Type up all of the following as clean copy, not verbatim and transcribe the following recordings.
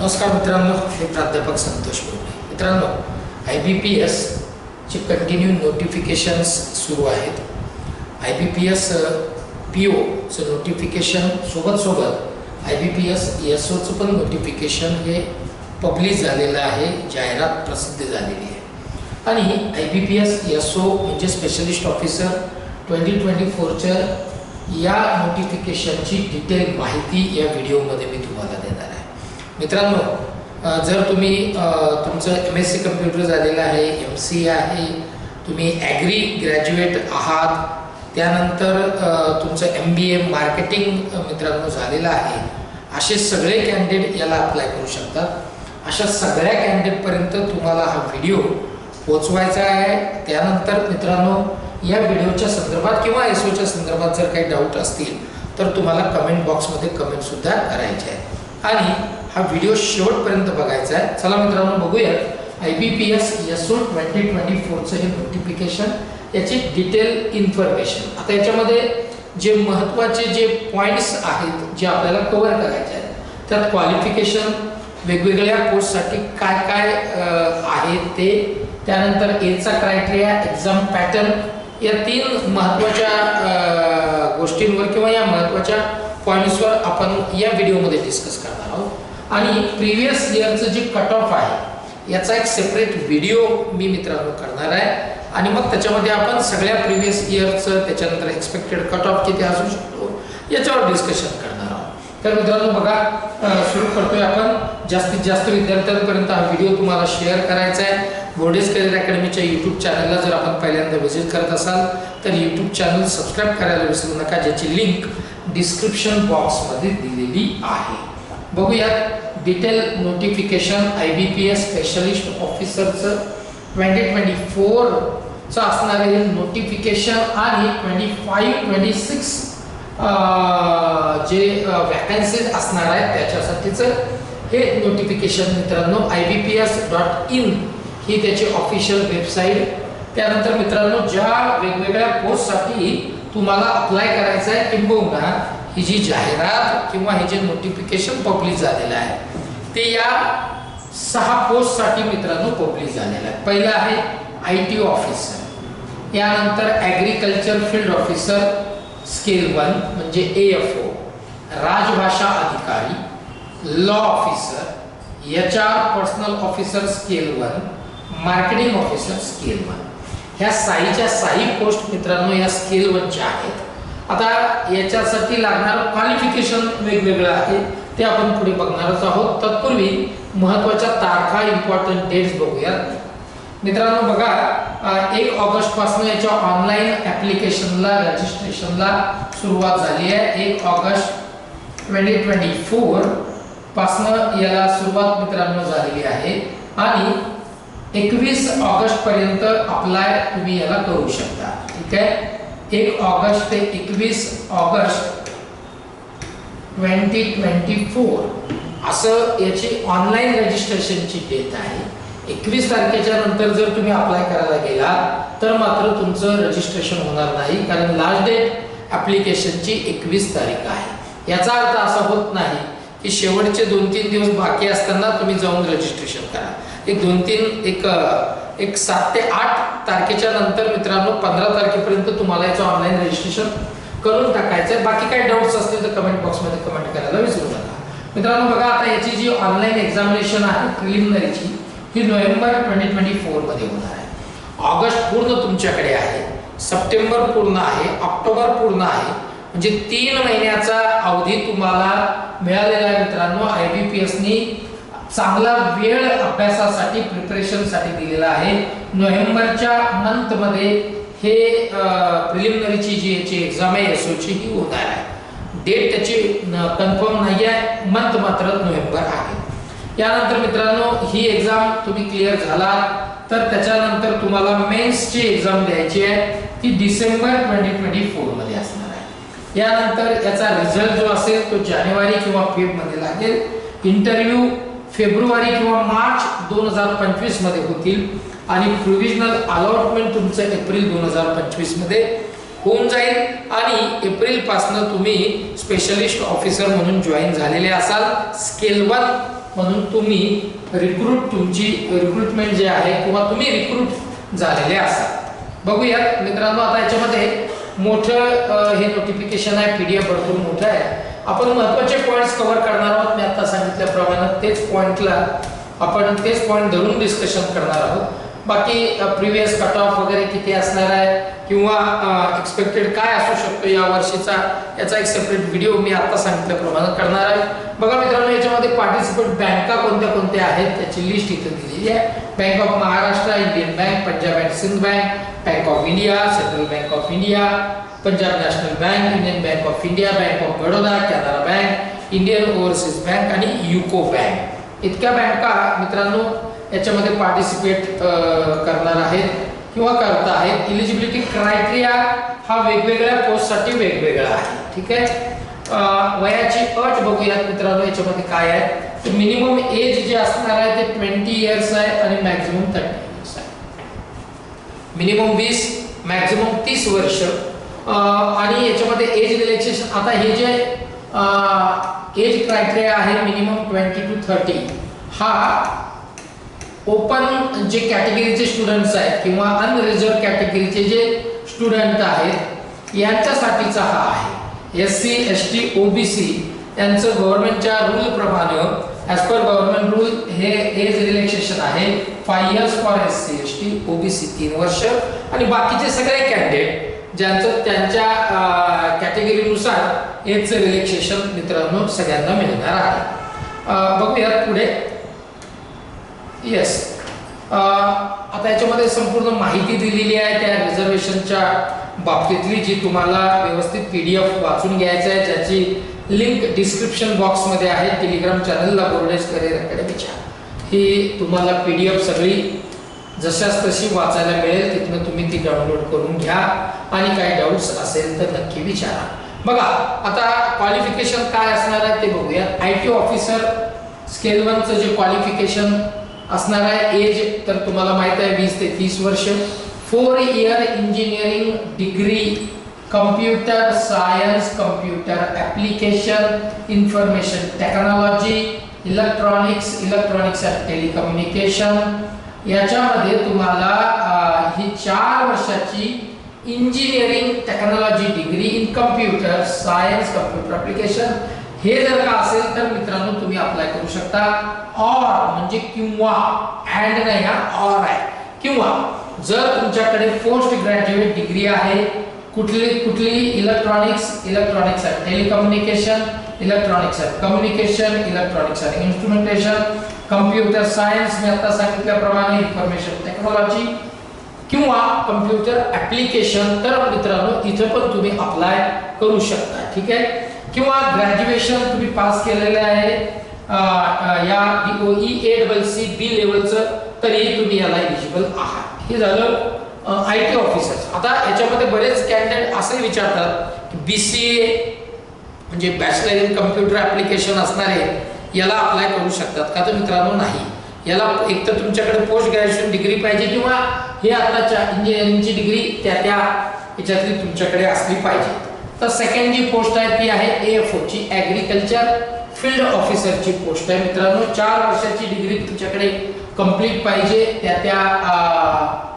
नमस्कार मित्रांनो, मी प्राध्यापक संतोष बोबडे. मित्रांनो, IBPS चे कंटिन्यू नोटिफिकेशन्स सुरू आहेत. IBPS PO चं नोटिफिकेशन सोबत IBPS SO चं पण नोटिफिकेशन हे पब्लिश झालेलं आहे, जाहिरात प्रसिद्ध झालेली आहे. आणि IBPS SO म्हणजे स्पेशलिस्ट ऑफिसर 2024च्या या नोटिफिकेशनची डिटेल माहिती या व्हिडिओमध्ये मी तुम्हाला देणार आहे. मित्रांनो, जर तुम्ही तुमचं MSc कम्प्युटर झालेलं आहे, MCA आहे, तुम्ही ॲग्री ग्रॅज्युएट आहात, त्यानंतर तुमचं MBA मार्केटिंग मित्रांनो झालेलं आहे, असे सगळे कॅन्डिडेट याला अप्लाय करू शकतात. अशा सगळ्या कॅन्डिडेटपर्यंत तुम्हाला हा व्हिडिओ पोचवायचा आहे. त्यानंतर मित्रांनो, या व्हिडिओच्या संदर्भात किंवा SOच्या संदर्भात जर काही डाऊट असतील तर तुम्हाला कमेंट बॉक्समध्ये कमेंटसुद्धा करायचे आहे आणि हा व्हिडिओ शेवटपर्यंत बघायचा आहे. चला मित्रांनो, बघूया IBPS SO 2024चं हे नोटिफिकेशन, याची डिटेल इन्फॉर्मेशन. आता याच्यामध्ये जे महत्त्वाचे जे पॉईंट्स आहेत जे आपल्याला कव्हर करायचे आहेत, त्यात क्वालिफिकेशन, वेगवेगळ्या पोस्टसाठी काय काय आहे ते, त्यानंतर एजचा क्रायटेरिया, एक्झाम पॅटर्न, या तीन महत्त्वाच्या गोष्टींवर किंवा या महत्त्वाच्या पॉईंट्सवर आपण या व्हिडिओमध्ये डिस्कस करणार आहोत. आणि प्रिव्हियस इयरचं जे कट ऑफ आहे याचा एक सेपरेट व्हिडिओ मी मित्रांनो करणार आहे आणि मग त्याच्यामध्ये आपण सगळ्या प्रिव्हियस इयरचं, त्याच्यानंतर एक्सपेक्टेड कट ऑफ किती असू शकतो याच्यावर डिस्कशन करणार आहोत. तर मित्रांनो बघा, सुरू करतोय आपण. जास्तीत जास्त विद्यार्थ्यांपर्यंत हा व्हिडिओ तुम्हाला शेअर करायचा आहे. बोर्डेज करिअर अकॅडमीच्या यूट्यूब चॅनलला जर आपण पहिल्यांदा व्हिजिट करत असाल तर यूट्यूब चॅनल सबस्क्राईब करायला विसरू नका, ज्याची लिंक डिस्क्रिप्शन बॉक्समध्ये दिलेली आहे. बघूयात डिटेल नोटिफिकेशन. IBPS स्पेशलिस्ट ऑफिसरचं 2024चं असणारे हे नोटिफिकेशन आणि 25-26 जे वॅकन्सीज असणार आहेत त्याच्यासाठीचं हे नोटिफिकेशन मित्रांनो. IBPS.in ही त्याची ऑफिशियल वेबसाईट. त्यानंतर मित्रांनो, ज्या वेगवेगळ्या पोस्टसाठी तुम्हाला अप्लाय करायचं आहे किंबहुना ही जी जाहिरात किंवा हे जे नोटिफिकेशन पब्लिश झालेलं आहे ते या 6 पोस्टसाठी मित्रांनो पब्लिश झालेलं आहे. पहिलं आहे IT ऑफिसर, यानंतर ॲग्रिकल्चर फील्ड ऑफिसर स्केल 1 म्हणजे AFO, राजभाषा अधिकारी, law officer, HR personal officer scale 1, marketing officer scale 1. ह्या 6 पोस्ट मित्रांनो या स्केल 1च्या आहेत. आता याच्यासाठी लागणारं क्वालिफिकेशन वेगवेगळं आहे, ते आपण पुढे बघणारच आहोत. तत्पूर्वी महत्त्वाच्या तारखा, इम्पॉर्टंट डेट्स बघूयात. मित्रांनो बघा, 1 ऑगस्ट पासून याच्या ऑनलाईन ॲप्लिकेशनला, रजिस्ट्रेशनला सुरुवात झाली आहे. 1 ऑगस्ट 2024 पासून याला सुरुवात मित्रांनो झालेली आहे आणि 21 ऑगस्ट पर्यंत अप्लाय तुम्ही याला करू शकता. ठीक आहे. 1 ऑगस्ट ते 21 ऑगस्ट 2024 असं याची ऑनलाईन रजिस्ट्रेशनची डेट आहे. 21 तारखेच्या नंतर जर तुम्ही अप्लाय करायला गेलात तर मात्र तुमचं रजिस्ट्रेशन होणार नाही, कारण लास्ट डेट ॲप्लिकेशनची 21 तारीख आहे. याचा अर्थ असा होत नाही की शेवटचे 2-3 दिवस बाकी असताना तुम्ही जाऊन रजिस्ट्रेशन करा. एक 7 ते 8 तारखेच्या नंतर मित्रांनो 15 तारखेपर्यंत तुम्हाला याचं ऑनलाईन रजिस्ट्रेशन करून टाकायचं आहे. बाकी काही डाऊट्स असतील तर कमेंट बॉक्समध्ये कमेंट करायला विसरू नका. मित्रांनो बघा, आता याची जी ऑनलाईन एक्झामिनेशन आहे प्रिलिमिनरीची, ही नोव्हेंबर 2024 मध्ये होणार आहे. ऑगस्ट पूर्ण तुमच्याकडे आहे, सप्टेंबर पूर्ण आहे, ऑक्टोबर पूर्ण आहे, म्हणजे 3 महिन्याचा अवधी तुम्हाला मिळालेला आहे मित्रांनो. IBPSनी चांगला वेळ अभ्यासासाठी, प्रिपरेशनसाठी दिलेला आहे. नोव्हेंबरच्या मंथमध्ये हे प्रिलिमिनरीची जी याची एक्झाम आहे SOची ही होणार आहे. डेट त्याची कन्फर्म नाही आहे, मंथ मात्र नोव्हेंबर आहे. यानंतर मित्रांनो ही एक्झाम तुम्ही क्लिअर झाला तर त्याच्यानंतर तुम्हाला मेन्सची एक्झाम द्यायची आहे, ती डिसेंबर 2024 मध्ये असणार आहे. यानंतर याचा रिझल्ट जो असेल तो जानेवारी किंवा फेब्रुवारीमध्ये लागेल. इंटरव्ह्यू फेब्रुवारी किंवा मार्च 2025 मध्ये होतील आणि प्रोव्हिजनल अलॉटमेंट तुमचं एप्रिल 2025 मध्ये होऊन जाईल आणि एप्रिल पासून तुम्ही स्पेशलिस्ट ऑफिसर म्हणून जॉईन झालेले असाल. स्केल 1 म्हणून तुम्ही तुमची रिक्रुटमेंट जे आहे किंवा तुम्ही रिक्रूट झालेले असाल. बघूयात मित्रांनो, आता याच्यामध्ये मोठं हे नोटिफिकेशन आहे, PDF भरपूर मोठं आहे. आपण महत्त्वाचे पॉइंट्स कव्हर करणार आहोत. मी आता सांगितल्याप्रमाणे तेच पॉइंट धरून डिस्कशन करणार आहोत. बाकी प्रिव्हियस कट ऑफ वगैरे किती असणार आहे किंवा एक्सपेक्टेड काय असू शकतो या वर्षीचा, याचा एक सेपरेट व्हिडिओ मी आता सांगितल्याप्रमाणे करणार आहे. बघा मित्रांनो, याच्यामध्ये पार्टिसिपेट बँका कोणत्या कोणत्या आहेत त्याची लिस्ट इथे दिलेली आहे. Bank of Maharashtra, Indian bank, Punjab and Sindh bank, bank of India, central bank of India, Punjab national bank, Indian bank of India, bank of Baroda, Canara bank, Indian overseas bank आणि युको बँक. इतक्या बँका मित्रांनो याच्यामध्ये पार्टिसिपेट करणार आहेत किंवा करत आहेत. इलिजिबिलिटी क्रायटेरिया हा वेगवेगळ्या पोस्टसाठी वेगवेगळा आहे. ठीक आहे. वयाची अट बघूयात मित्रांनो याच्यामध्ये काय आहे. मिनिमम एज जे असणार आहे ते 20 इयर्स आहे आणि मॅक्झिमम 30 इयर्स आहे. मिनिमम 20, मॅक्झिमम 30 वर्ष. आणि याच्यामध्ये एज रिलॅक्सेशन, आता हे जे एज क्रायटेरिया आहे मिनिमम 20 to 30 हा ओपन जे कॅटेगरीचे स्टुडंट्स आहेत किंवा अनरिझर्व कॅटेगरीचे जे स्टुडंट आहेत यांच्यासाठीचा हा आहे. SC, ST, OBC यांचं गव्हर्नमेंटच्या रूल प्रमाणे ॲज पर गव्हर्नमेंट रूल हे एज रिलॅक्सेशन आहे 5 years for SC, ST, OBC 3 वर्ष आणि बाकीचे सगळे कॅन्डिडेट ज्यांचं त्यांच्या कॅटेगरीनुसार एजचं रिलॅक्सेशन मित्रांनो सगळ्यांना मिळणार आहे. बघूयात पुढे. येस, आता याच्यामध्ये संपूर्ण माहिती दिलेली आहे त्या रिझर्वेशनच्या बाबतीतली, जी तुम्हाला व्यवस्थित PDF वाचून घ्यायचं आहे, ज्याची लिंक डिस्क्रिप्शन बॉक्समध्ये आहे. टेलिग्राम चॅनलला बोर्डेज करिअर अकॅडमीच्या ही तुम्हाला PDF सगळी जशाच तशी वाचायला मिळेल. तिथनं तुम्ही ती डाउनलोड करून घ्या आणि काही डाऊट्स असेल तर नक्की विचारा. बघा आता क्वालिफिकेशन काय असणार आहे ते बघूया. IT ऑफिसर स्केल 1चं जे क्वालिफिकेशन असणार आहे एज तर तुम्हाला माहित आहे 20 ते 30 वर्ष. 4 year engineering degree, computer science, computer application, information technology, electronics and telecommunication याच्यामध्ये तुम्हाला ही 4 वर्षाची engineering technology degree in computer science, computer application हे जर का असेल तर मित्रांनो तुम्ही अप्लाय करू शकता. ऑर म्हणजे किंवा, अँड नाही हा, ऑर आहे. किंवा जर तुमच्याकडे पोस्ट ग्रॅज्युएट डिग्री आहे कुठली electronics and telecommunication, electronics and communication, electronics and instrumentation, computer science मी आता सांगितल्याप्रमाणे, इन्फॉर्मेशन टेक्नॉलॉजी किंवा कम्प्युटर ॲप्लिकेशन, तर मित्रांनो इथे पण तुम्ही अप्लाय करू शकता. ठीक आहे. किंवा ग्रॅज्युएशन तुम्ही पास केलेले आहे या EACC B लेवलचं तरी तुम्ही याला एलिजिबल आहात. हे झालं IT ऑफिसर्स. आता याच्यामध्ये बरेच कॅन्डिडेट असे विचारतात की BCA म्हणजे बॅचलर इन कम्प्युटर ॲप्लिकेशन असणारे याला अप्लाय करू शकतात का? तर मित्रांनो नाही. याला एक तर तुमच्याकडे पोस्ट ग्रॅज्युएशन डिग्री पाहिजे किंवा हे आताच्या इंजिनिअरिंगची डिग्री त्या याच्यातली तुमच्याकडे असली पाहिजे. तर सेकंड जी पोस्ट आहे ती आहे AFO ची, ॲग्रिकल्चर फील्ड ऑफिसरची पोस्ट आहे मित्रांनो. 4 वर्षाची डिग्री तुमच्याकडे कंप्लीट पाहिजे.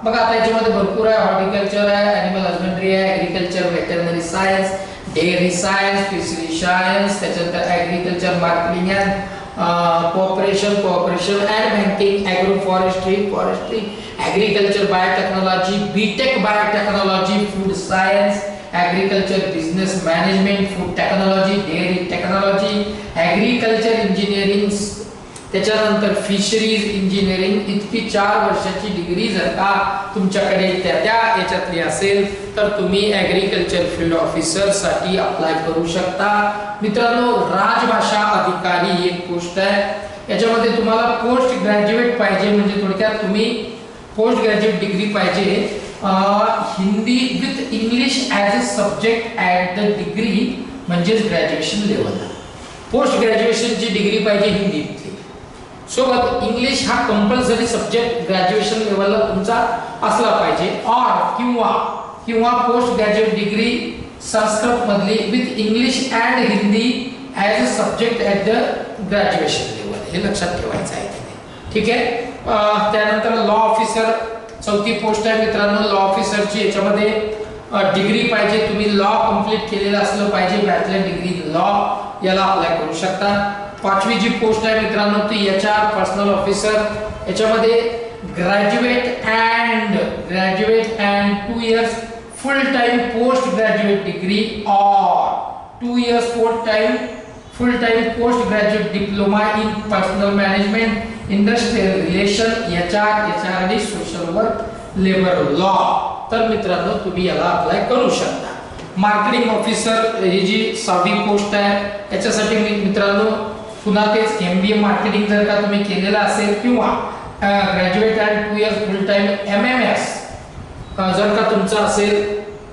बघा आता याच्यामध्ये भरपूर आहे. हॉर्टिकल्चर आहे, ॲनिमल हजबंड्री आहे, agriculture veterinary science, dairy science, fishery science, त्याच्यानंतर agriculture marketing and cooperation and banking, agro forestry, agriculture biotechnology, BTech biotechnology, food science, agriculture business management, food technology, dairy technology, agriculture engineering, त्याच्यानंतर fisheries engineering. इतकी 4 वर्षाची degree जर का तुमच्याकडे त्या याच्यातली असेल तर तुम्ही ॲग्रिकल्चर फील्ड ऑफिसर साठी अप्लाय करू शकता. मित्रांनो राजभाषा अधिकारी एक पोस्ट आहे. याच्यामध्ये तुम्हाला पोस्ट ग्रॅज्युएट पाहिजे, म्हणजे थोडक्यात तुम्ही पोस्ट ग्रॅज्युएट डिग्री पाहिजे Hindi with English as a subject at the degree म्हणजेच ग्रॅज्युएशन लेवलला. पोस्ट ग्रॅज्युएशनची डिग्री पाहिजे हिंदीतली, सोबत इंग्लिश हा कंपल्सरी सब्जेक्ट ग्रॅज्युएशन लेवलला तुमचा असला पाहिजे. ऑर किंवा किंवा पोस्ट ग्रॅज्युएट डिग्री संस्कृत मधली with English and Hindi as a subject at the graduation level, हे लक्षात ठेवायचं आहे तिथे, ठीक आहे. त्यानंतर लॉ ऑफिसर चौथी पोस्ट आहे मित्रांनो, लॉ ऑफिसरची. याच्यामध्ये डिग्री पाहिजे, तुम्ही लॉ कंप्लीट केलेलं असलं पाहिजे, बॅचलर डिग्री लॉ, याला अप्लाय करू शकता. पाचवी जी पोस्ट आहे मित्रांनो ती HR पर्सनल ऑफिसर. याच्यामध्ये graduate and 2 years full time post graduate degree और 2 years full time post graduate diploma in personal management, industrial relation, HR आणि सोशल वर्क, लेबर लॉ. तर मित्रांनो तुम्ही याला अप्लाय करू शकता. मार्केटिंग ऑफिसर ही जी 6वी पोस्ट आहे, याच्यासाठी मित्रांनो पुन्हा तेच MBA मार्केटिंग जर का तुम्ही केलेला असेल किंवा graduate and 2 years full time MMS जर का तुमचं असेल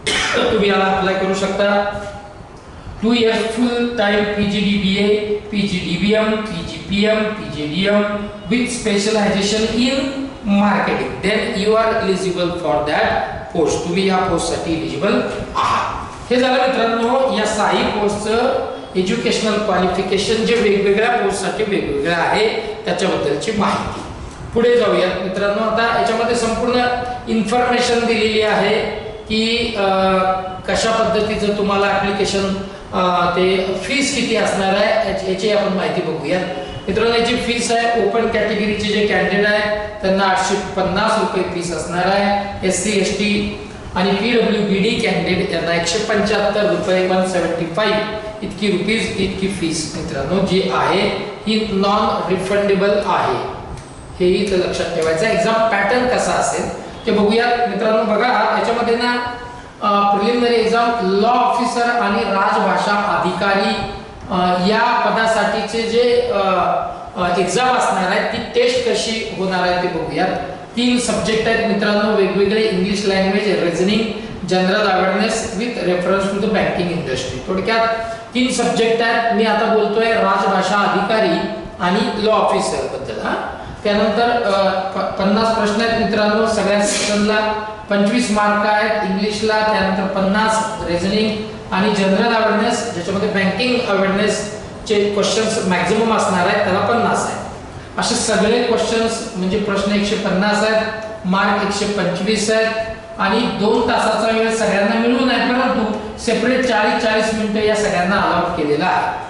तर तुम्ही याला अप्लाय करू शकता. 2 years full time PGDBA, PGDBM, PGPM, PGDM with specialization in marketing, then you are eligible for that post. तुम्ही या पोस्ट साठी एलिजिबल आहात. हे झालं मित्रांनो या 6 पोस्टचं एज्युकेशनल क्वालिफिकेशन जे वेगवेगळ्या पोस्टसाठी वेगवेगळं आहे त्याच्याबद्दलची माहिती. पुढे जाऊयात मित्रांनो. आता याच्यामध्ये संपूर्ण इन्फॉर्मेशन दिलेली आहे की कशा पद्धतीचं तुम्हाला ऍप्लिकेशन, ते फीस किती असणार आहे याची आपण माहिती बघूया. मित्रांनो याची फीस आहे, ओपन कॅटेगरीचे जे कॅन्डिडेट आहेत त्यांना 850 रुपये फीस असणार आहे. SC ST आणि PWBD कॅन्डिडेट यांना 175 रुपये 175 इतकी फीस मित्रांनो जी आहे ही नॉन रिफंडेबल आहे, हेही तर लक्षात ठेवायचं. एक्झाम पॅटर्न कसा असेल ते बघूया मित्रांनो. बघा याच्यामध्ये ना प्रिलिमिनरी एक्झाम लॉ ऑफिसर आणि राजभाषा अधिकारी या पदासाठीचे जे एक्झाम असणार आहे ती टेस्ट कशी होणार आहे ते बघूयात. 3 सब्जेक्ट आहेत मित्रांनो वेगवेगळे, English language, reasoning, general awareness with reference to the banking industry. थोडक्यात 3 सब्जेक्ट आहेत. मी आता बोलतोय राजभाषा अधिकारी आणि लॉ ऑफिसर बद्दल. त्यानंतर 50 प्रश्न आहेत मित्रांनो. सगळ्या सेक्शनला 25 मार्क आहेत. इंग्लिशला त्यानंतर 50, रिझनिंग आणि जनरल अवेअरनेस ज्याच्यामध्ये बँकिंग अवेअरनेस चे क्वेश्चन्स मॅक्झिमम असणार आहेत त्याला 50 आहेत. असे सगळे क्वेश्चन्स म्हणजे प्रश्न 150 आहेत, मार्क 125 आहेत आणि 2 तासाचा वेळ सगळ्यांना मिळून आहे, परंतु सेपरेट 40-40 मिनिटं या सगळ्यांना अलाउट केलेला आहे.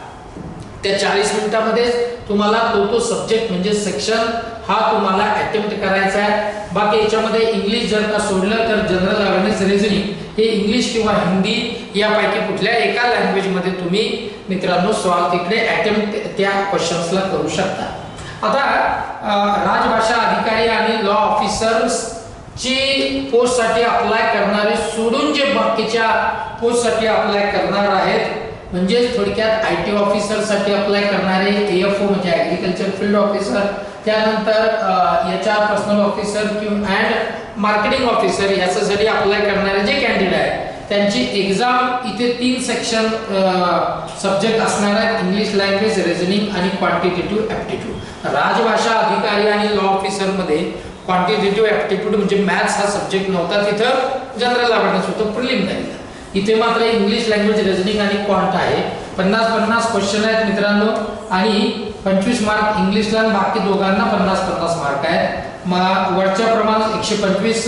त्या 40 मिनिटांमध्ये तुम्हाला तो सब्जेक्ट म्हणजे सेक्शन हा तुम्हाला अटेम्प्ट करायचा आहे. बाकी याच्यामध्ये इंग्लिश जर का सोडलं तर जनरल अवेअरनेस, रिझनिंग हे इंग्लिश किंवा हिंदी यापैकी कुठल्या एका लँग्वेज मध्ये तुम्ही मित्रांनो सॉल्व तिकडे अटेम्प्ट त्या क्वेश्चन्सला करू शकता. आता राजभाषा अधिकारी आणि लॉ ऑफिसर्स ची पोस्ट साठी अप्लाय करणारे सोडून जे बाकीच्या पोस्ट साठी अप्लाय करणार आहेत म्हणजे थोडक्यात IT ऑफिसर साठी अप्लाय करणारे, AFO म्हणजे ऍग्रीकल्चर फील्ड ऑफिसर, त्यानंतर HR पर्सनल ऑफिसर किंवा अँड मार्केटिंग ऑफिसर याच्यासाठी अप्लाय करणारे जे कॅन्डिडेट आहेत त्यांची एक्झाम इथे 3 सेक्शन सब्जेक्ट असणार आहेत, इंग्लिश लँग्वेज, रिझनिंग आणि क्वांटिटेटिव्ह ॲप्टिट्यूड. राजभाषा अधिकारी आणि लॉ ऑफिसर मध्ये क्वांटिटेटिव्ह ॲप्टिट्यूड म्हणजे मॅथ्स हा सब्जेक्ट नव्हता, तिथं जनरल अवेअरनेस होतं प्रिलिमिनरीला. इथे मात्र इंग्लिश लँग्वेज, रिझनिंग आणि क्वांट आहे. 50-50 क्वेश्चन आहेत मित्रांनो आणि 25 मार्क इंग्लिशला आणि बाकी दोघांना 50-50 मार्क आहेत. वरच्या प्रमाणात 125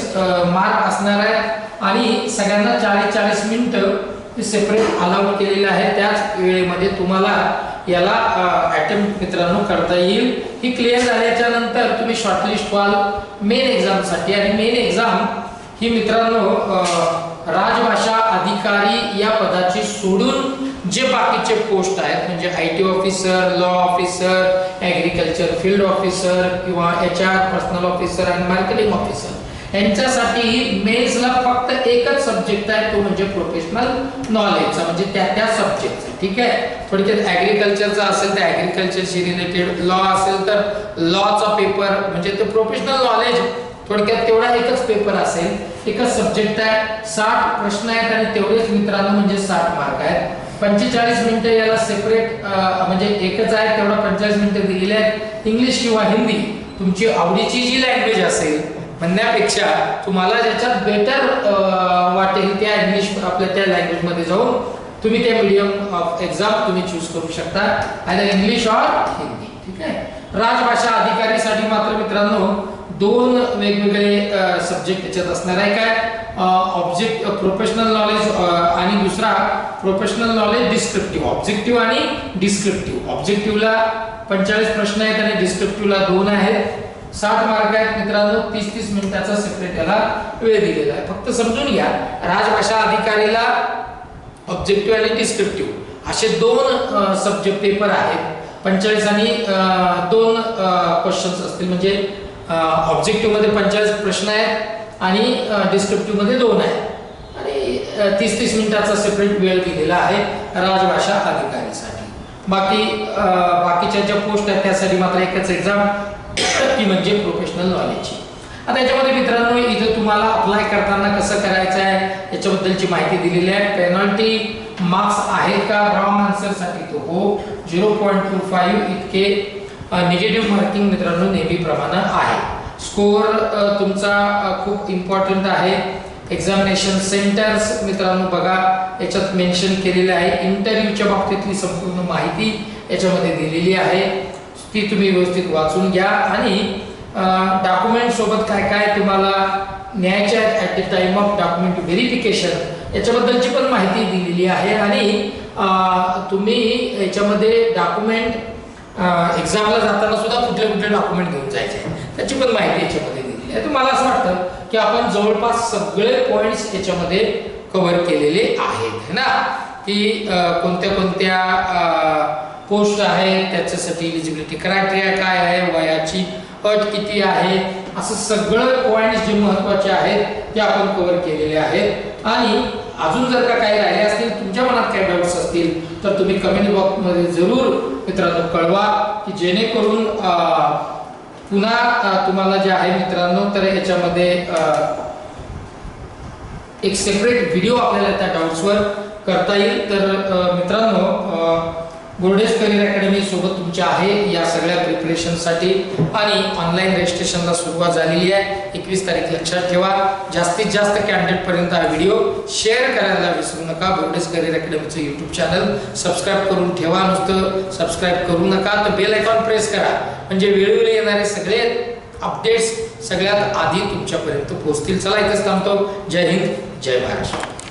मार्क असणार आहेत आणि सगळ्यांना 40-40 मिनिटं सेपरेट अलाउड केलेले आहे. त्याच वेळेमध्ये तुम्हाला याला अटेम्प्ट मित्रांनो करता येईल. ही क्लिअर झाल्याच्या नंतर तुम्ही शॉर्टलिस्ट व्हाल मेन एक्झामसाठी आणि मेन एक्झाम ही मित्रांनो राजभाषा अधिकारी या पदाची सोडून जे बाकीचे पोस्ट आहेत म्हणजे IT officer, law officer, agriculture field officer किंवा HR पर्सनल ऑफिसर आणि मार्केटिंग ऑफिसर यांच्यासाठी मेन्सला फक्त एकच सब्जेक्ट आहे तो म्हणजे प्रोफेशनल नॉलेजचा म्हणजे त्या सब्जेक्टचा. ठीक आहे. थोडक्यात ऍग्रीकल्चरचा असेल तर ऍग्रीकल्चरशी रिलेटेड, लॉ असेल तर लॉचा पेपर म्हणजे ते प्रोफेशनल नॉलेज थोडक्यात तेवढा एकच पेपर असेल, एकच सब्जेक्ट आहे. 60 प्रश्न आहेत आणि तेवढेच मित्रांनो म्हणजे 60 मार्क आहेत. 45 मिनिटं याला सेपरेट म्हणजे एकच आहे तेवढा 45 मिनिटं दिलेले आहेत. इंग्लिश किंवा हिंदी तुमची आवडीची जी लँग्वेज असेल म्हणण्यापेक्षा तुम्हाला ज्याच्यात बेटर वाटेल त्या इंग्लिश आपल्या त्या लँग्वेजमध्ये जाऊन तुम्ही त्या मीडियम ऑफ एक्झाम तुम्ही चूज करू शकता, आयदर इंग्लिश ऑर हिंदी. ठीक आहे. राजभाषा अधिकारीसाठी मात्र मित्रांनो 2 वेगवेगळे सब्जेक्ट त्याच्यात असणार आहे. काय ऑब्जेक्ट प्रोफेशनल नॉलेज आणि दुसरा प्रोफेशनल नॉलेज डिस्क्रिप्टिव्ह. ऑब्जेक्टिव्ह आणि डिस्क्रिप्टिव्ह. ऑब्जेक्टिव्हला 45 प्रश्न आहेत आणि डिस्क्रिप्टिव्हला 2 आहेत. 60 मार्क आहेत मित्रांनो. 30-30 मिनिटाचा सेपरेट याला वेळ दिलेला आहे. फक्त समजून घ्या, राजभाषा अधिकारीला ऑब्जेक्टिव्ह आणि डिस्क्रिप्टिव्ह असे 2 सब्जेक्ट पेपर आहेत. 45 आणि 2 क्वेश्चन्स असतील. म्हणजे ऑब्जेक्टिव्ह मध्ये 45 प्रश्न आहेत आणि डिस्क्रिप्टिव्ह मध्ये 2 आहेत आणि 30-30 मिनिटाचा सेपरेट वेळ दिलेला आहे राजभाषा अधिकारीसाठी. बाकीच्या ज्या पोस्ट आहेत त्यासाठी मात्र एकच एक्झाम, ती म्हणजे प्रोफेशनल नॉलेजची. आता याच्यामध्ये मित्रांनो इथे तुम्हाला अप्लाय करताना कसं करायचं आहे याच्याबद्दलची माहिती दिलेली आहे. पेनल्टी मार्क्स आहेत का रॉंग आन्सर साठी? तो हो, 0.25 इतके निगेटिव्ह मार्किंग मित्रांनो नेहमीप्रमाणे आहे. स्कोर तुमचा खूप इम्पॉर्टंट आहे. एक्झामिनेशन सेंटर्स मित्रांनो बघा याच्यात मेन्शन केलेले आहे. इंटरव्ह्यूच्या बाबतीतली संपूर्ण माहिती याच्यामध्ये दिलेली आहे, ती तुम्ही व्यवस्थित वाचून घ्या. आणि डॉक्युमेंट सोबत काय काय तुम्हाला न्यायचे आहेत at the time of document verification याच्याबद्दलची पण माहिती दिलेली आहे. आणि तुम्ही याच्यामध्ये डॉक्युमेंट एक्झामला जाताना सुद्धा कुठले कुठले डॉक्युमेंट घेऊन जायचे त्याची पण माहिती याच्यामध्ये दिलेली आहे. तर मला असं वाटतं की आपण जवळपास सगळे पॉइंट्स याच्यामध्ये कव्हर केलेले आहेत ना, की कोणत्या कोणत्या पोस्ट आहेत, त्याच्यासाठी एलिजिबिलिटी क्रायटेरिया काय आहे, वयाची अट किती आहे, असं सगळं पॉइंट्स जे महत्त्वाचे आहेत ते आपण कव्हर केलेले आहेत. आणि अजून जर का काही राहिले असतील, तुमच्या मनात काही डाऊट्स असतील तर तुम्ही कमेंट बॉक्समध्ये जरूर मित्रांनो कळवा, की जेणेकरून पुन्हा तुम्हाला जे आहे मित्रांनो तर याच्यामध्ये एक सेपरेट व्हिडिओ आपल्याला त्या डाऊट्सवर करता येईल. तर मित्रांनो बोर्डेज करिअर अकॅडमी सोबत तुमच्या आहे या सगळ्या प्रिपरेशनसाठी. आणि ऑनलाईन रजिस्ट्रेशनला सुरुवात झालेली आहे. 21 तारीख लक्षात ठेवा. जास्तीत जास्त कॅन्डिडेट पर्यंत हा व्हिडिओ शेअर करायला विसरू नका. बोर्डेज करिअर अकॅडमीचं यूट्यूब चॅनल सबस्क्राईब करून ठेवा. नुसतं सबस्क्राईब करू नका, तर बेल आयकॉन प्रेस करा, म्हणजे वेळोवेळी येणारे सगळे अपडेट्स सगळ्यात आधी तुमच्यापर्यंत पोहोचतील. चला इथेच थांबतो. जय हिंद, जय महाराष्ट्र.